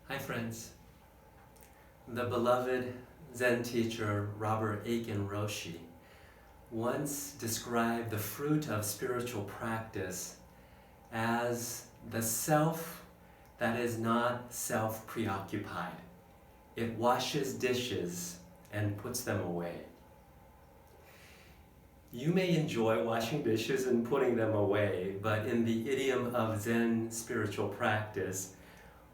Hi friends. The beloved Zen teacher Robert Aiken Roshi once described the fruit of spiritual practice as the self that is not self-preoccupied. It washes dishes and puts them away. You may enjoy washing dishes and putting them away, but in the idiom of Zen spiritual practice,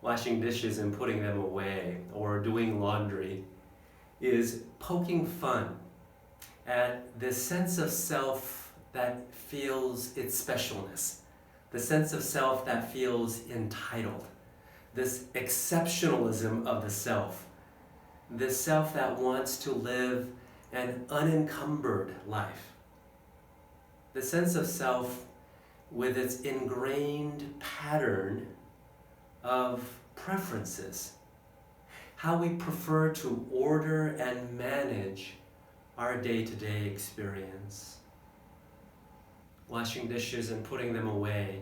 washing dishes and putting them away, or doing laundry, is poking fun at this sense of self that feels its specialness, the sense of self that feels entitled, this exceptionalism of the self, this self that wants to live an unencumbered life, the sense of self with its ingrained pattern of preferences, how we prefer to order and manage our day-to-day experience. Washing dishes and putting them away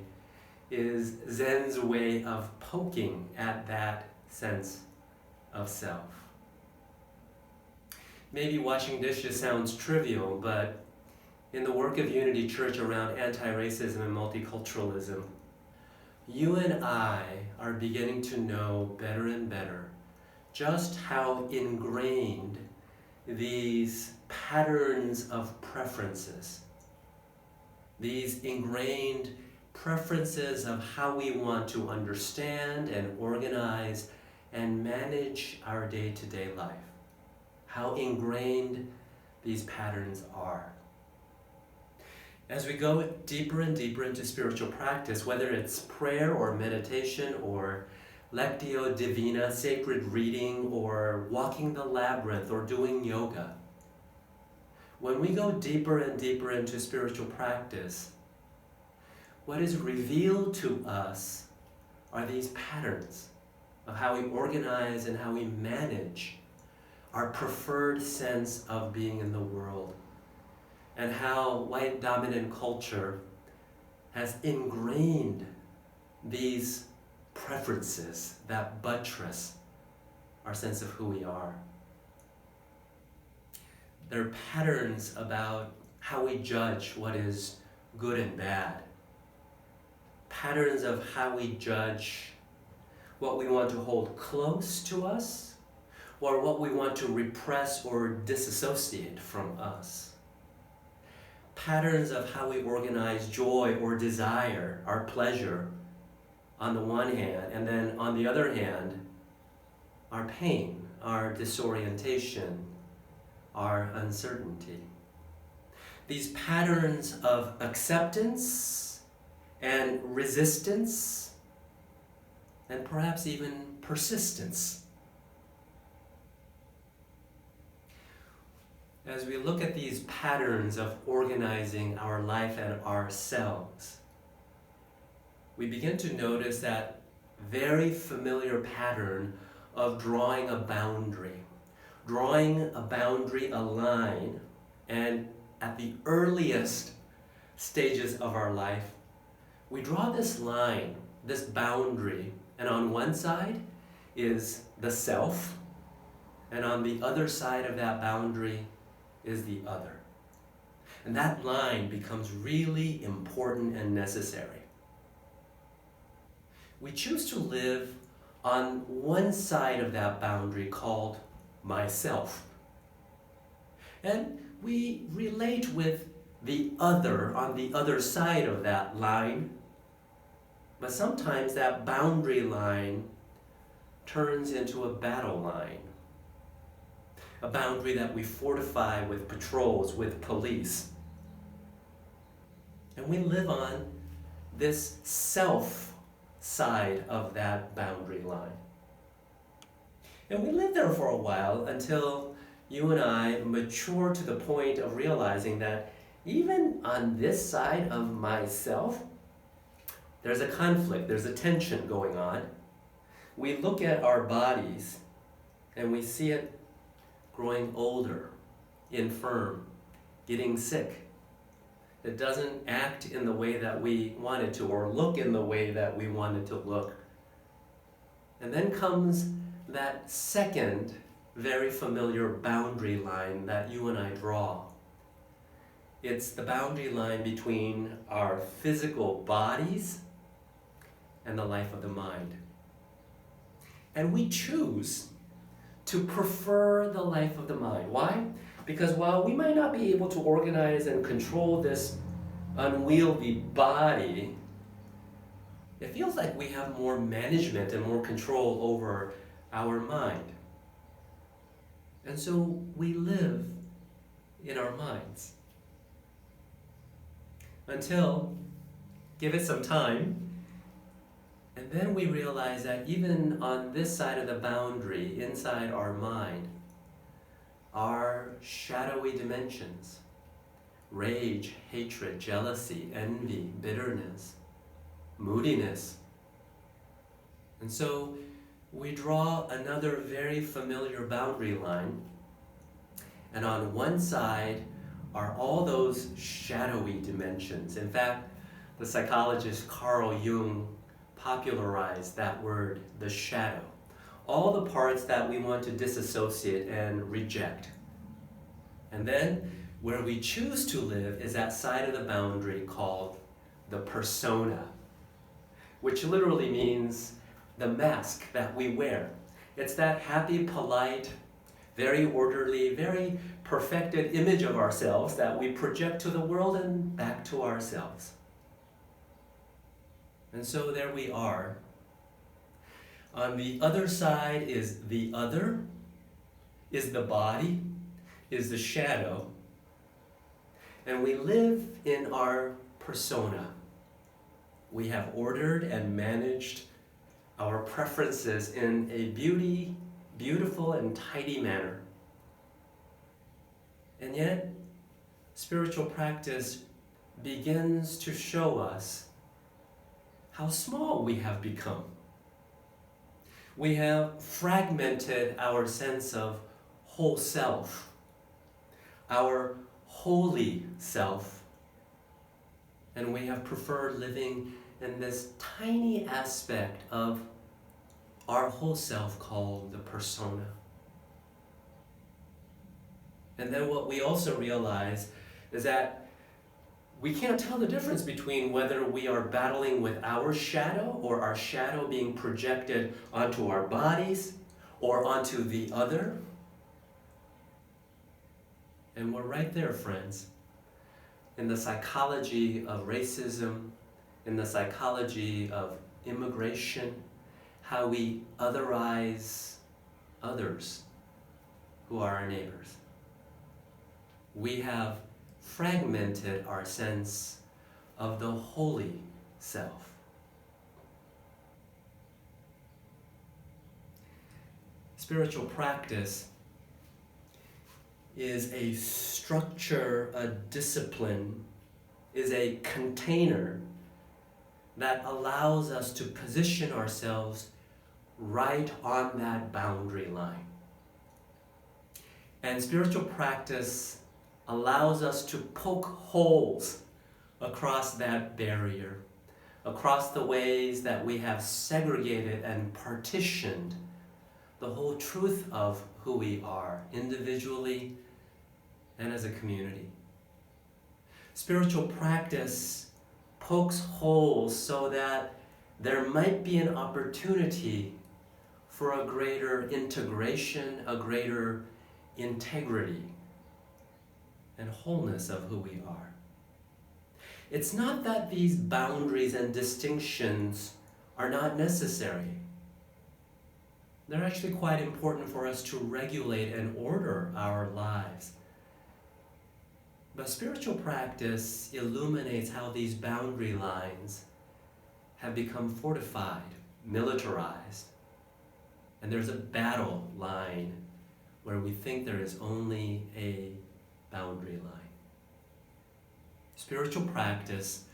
is Zen's way of poking at that sense of self. Maybe washing dishes sounds trivial, but in the work of Unity Church around anti-racism and multiculturalism, you and I are beginning to know better and better just how ingrained these patterns of preferences, these ingrained preferences of how we want to understand and organize and manage our day-to-day life, how ingrained these patterns are. As we go deeper and deeper into spiritual practice, whether it's prayer or meditation or lectio divina, sacred reading, or walking the labyrinth or doing yoga, when we go deeper and deeper into spiritual practice, what is revealed to us are these patterns of how we organize and how we manage our preferred sense of being in the world, and how white dominant culture has ingrained these preferences that buttress our sense of who we are. There are patterns about how we judge what is good and bad. Patterns of how we judge what we want to hold close to us or what we want to repress or disassociate from us. Patterns of how we organize joy or desire, our pleasure, on the one hand, and then on the other hand, our pain, our disorientation, our uncertainty. These patterns of acceptance and resistance, and perhaps even persistence. As we look at these patterns of organizing our life and ourselves, we begin to notice that very familiar pattern of drawing a boundary, a line, and at the earliest stages of our life, we draw this line, this boundary, and on one side is the self, and on the other side of that boundary is the other. And that line becomes really important and necessary. We choose to live on one side of that boundary called myself. And we relate with the other on the other side of that line. But sometimes that boundary line turns into a battle line. A boundary that we fortify with patrols, with police. And we live on this self side of that boundary line. And we live there for a while until you and I mature to the point of realizing that even on this side of myself, there's a conflict, there's a tension going on. We look at our bodies and we see it growing older, infirm, getting sick. It doesn't act in the way that we want it to, or look in the way that we want it to look. And then comes that second very familiar boundary line that you and I draw. It's the boundary line between our physical bodies and the life of the mind. And we choose to prefer the life of the mind. Why? Because while we might not be able to organize and control this unwieldy body, it feels like we have more management and more control over our mind. And so we live in our minds. Until, give it some time, and then we realize that even on this side of the boundary, inside our mind, are shadowy dimensions. Rage, hatred, jealousy, envy, bitterness, moodiness. And so we draw another very familiar boundary line, and on one side are all those shadowy dimensions. In fact, the psychologist Carl Jung popularized that word, the shadow. All the parts that we want to disassociate and reject. And then where we choose to live is that side of the boundary called the persona, which literally means the mask that we wear. It's that happy, polite, very orderly, very perfected image of ourselves that we project to the world and back to ourselves. And so there we are. On the other side is the other, is the body, is the shadow. And we live in our persona. We have ordered and managed our preferences in a beautiful and tidy manner. And yet, spiritual practice begins to show us how small we have become. We have fragmented our sense of whole self, our holy self, and we have preferred living in this tiny aspect of our whole self called the persona. And then what we also realize is that we can't tell the difference between whether we are battling with our shadow or our shadow being projected onto our bodies or onto the other. And we're right there, friends, in the psychology of racism, in the psychology of immigration, how we otherize others who are our neighbors. We have fragmented our sense of the holy self. Spiritual practice is a structure, a discipline, is a container that allows us to position ourselves right on that boundary line. And spiritual practice allows us to poke holes across that barrier, across the ways that we have segregated and partitioned the whole truth of who we are, individually and as a community. Spiritual practice pokes holes so that there might be an opportunity for a greater integration, a greater integrity and wholeness of who we are. It's not that these boundaries and distinctions are not necessary. They're actually quite important for us to regulate and order our lives. But spiritual practice illuminates how these boundary lines have become fortified, militarized, and there's a battle line where we think there is only a boundary line. Spiritual practice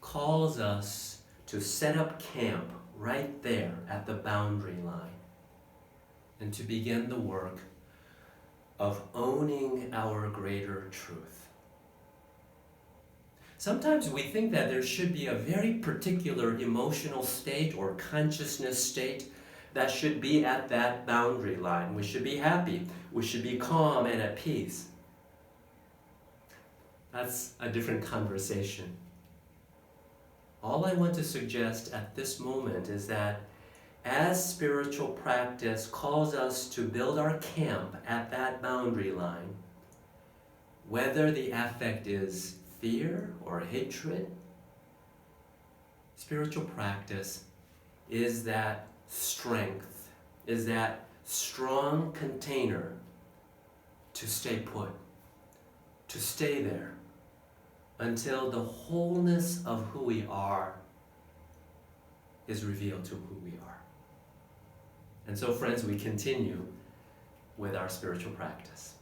calls us to set up camp right there at the boundary line and to begin the work of owning our greater truth. Sometimes we think that there should be a very particular emotional state or consciousness state that should be at that boundary line. We should be happy. We should be calm and at peace. That's a different conversation. All I want to suggest at this moment is that as spiritual practice calls us to build our camp at that boundary line, whether the affect is fear or hatred, spiritual practice is that strength, is that strong container to stay put, to stay there until the wholeness of who we are is revealed to who we are. And so, friends, we continue with our spiritual practice.